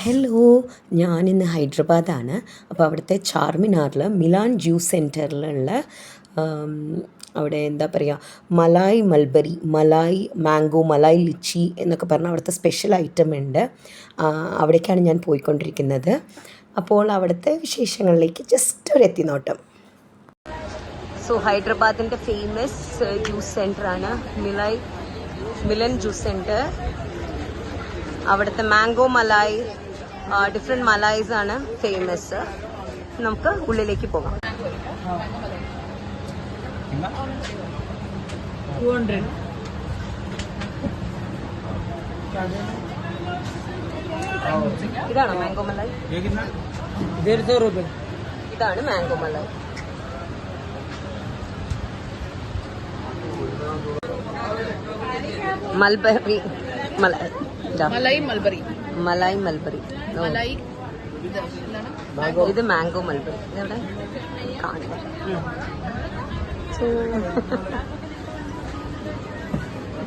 Hello, ഞാനിന്ന് ഹൈദരാബാദാണ്. അപ്പോൾ അവിടുത്തെ ചാർമിനാറിൽ മിലാൻ ജ്യൂസ് സെൻറ്ററിലുള്ള അവിടെ എന്താ പറയുക, malai mulberry, malai mango, malai litchi എന്നൊക്കെ പറഞ്ഞാൽ അവിടുത്തെ സ്പെഷ്യൽ ഐറ്റം ഉണ്ട്. അവിടേക്കാണ് ഞാൻ പോയിക്കൊണ്ടിരിക്കുന്നത്. അപ്പോൾ അവിടുത്തെ വിശേഷങ്ങളിലേക്ക് ജസ്റ്റ് ഒരു എത്തിനോട്ടം. സോ ഹൈദരാബാദിൻ്റെ ഫേമസ് ജ്യൂസ് സെൻറ്ററാണ് മിലൻ ജ്യൂസ് സെൻറ്റർ. അവിടുത്തെ മാംഗോ മലായ്, ഡിഫറെൻറ്റ് മലായ്സ് ആണ് ഫേമസ്. നമുക്ക് ഉള്ളിലേക്ക് പോകാം. 200. ഇതാണോ മാംഗോ മലായ്? 150 रुपये. ഇതാണ് മാംഗോ മലായ്. മൽബറി മലായ്, मलाई मलबरी. മലായ് മൽബറി. मलाई ഇത് മാംഗോ മൽബറി. ഇതെവിടെ കാണുക.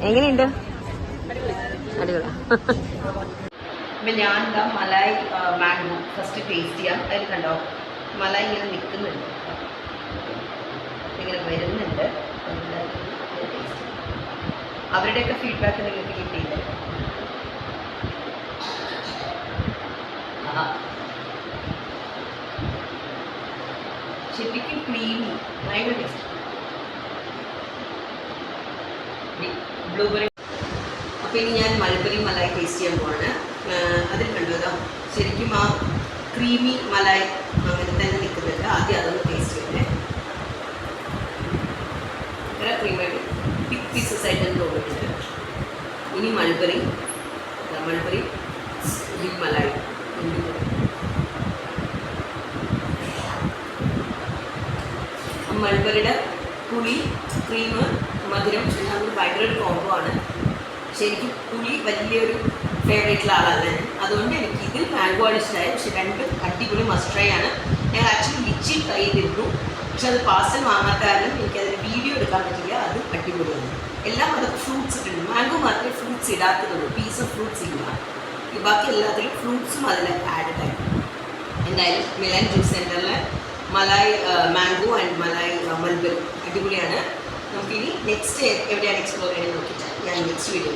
എങ്ങനെയുണ്ട്? അടിപൊളി. അപ്പം ഞാൻ എന്താ മലായ് മാംഗോ ഫസ്റ്റ് ടേസ്റ്റ് ചെയ്യാം. അതിൽ കണ്ടോ മലായ് ഇങ്ങനെ നിൽക്കുന്നുണ്ട്, ഇങ്ങനെ വരുന്നുണ്ട്. അവരുടെയൊക്കെ ഫീഡ്ബാക്ക് നിങ്ങൾക്ക് കിട്ടിയില്ല? ശരിക്കും ക്രീമി, ഭയങ്കര ടേസ്റ്റ്. ബ്ലൂബെറി. അപ്പോൾ ഇനി ഞാൻ മൽബറി മലായ് ടേസ്റ്റ് ചെയ്യാൻ പോവാണ്. അതിൽ കണ്ടോ ശരിക്കും ആ ക്രീമി മലായ് അങ്ങനെ തന്നെ നിൽക്കുന്നുണ്ട്. ആദ്യം അതൊന്ന് ടേസ്റ്റ് ചെയ്യണേ. വേറെ ക്രീമായിട്ട് ബിഗ് പീസസ് ആയിട്ട് തോന്നിയിട്ടുണ്ട്. ഇനി മൽബറി ബിഗ് മലായ്. മൽബറിയുടെ പുളി, ക്രീം, മധുരം എല്ലാം ഭയങ്കര ഒരു കോംബോ ആണ്. ശരിക്കും പുളി വലിയൊരു ഫേവറേറ്റുള്ള ആളാണ് ഞാൻ. അതുകൊണ്ട് എനിക്ക് ഇതിൽ മാംഗോ ആണ് ഇഷ്ടമായത്. പക്ഷെ രണ്ടും അടിപൊളി മസ്റ്റ് ട്രൈ ആണ്. ഞാൻ ആക്ച്വലി ലിച്ചി ട്രൈ ചെയ്തിരുന്നു, പക്ഷെ അത് പാർസൽ വാങ്ങാത്ത കാരണം എനിക്കതിന് വീഡിയോ എടുക്കാൻ പറ്റില്ല. അത് അടിപൊളിയാണ്. എല്ലാം അതൊക്കെ ഫ്രൂട്ട്സ് ഇട്ടുണ്ട്. മാംഗോ മാത്രമേ ഫ്രൂട്ട്സ് ഇടാത്തതുള്ളൂ, പീസ് ഓഫ് ഫ്രൂട്ട്സ് ഇല്ല. ബാക്കി എല്ലാത്തിലും ഫ്രൂട്ട്സും അതിൽ ആഡഡ് ആയി. എന്തായാലും മിലൻ ജ്യൂസ് സെൻറ്ററിൽ malai mango and malai mulberry അടിപൊളിയാണ്. നമുക്കിനി നെക്സ്റ്റ് എവിടെയാണ് എക്സ്പ്ലോർ ചെയ്യാൻ നോക്കിയിട്ട് ഞാൻ നെക്സ്റ്റ് വീഡിയോ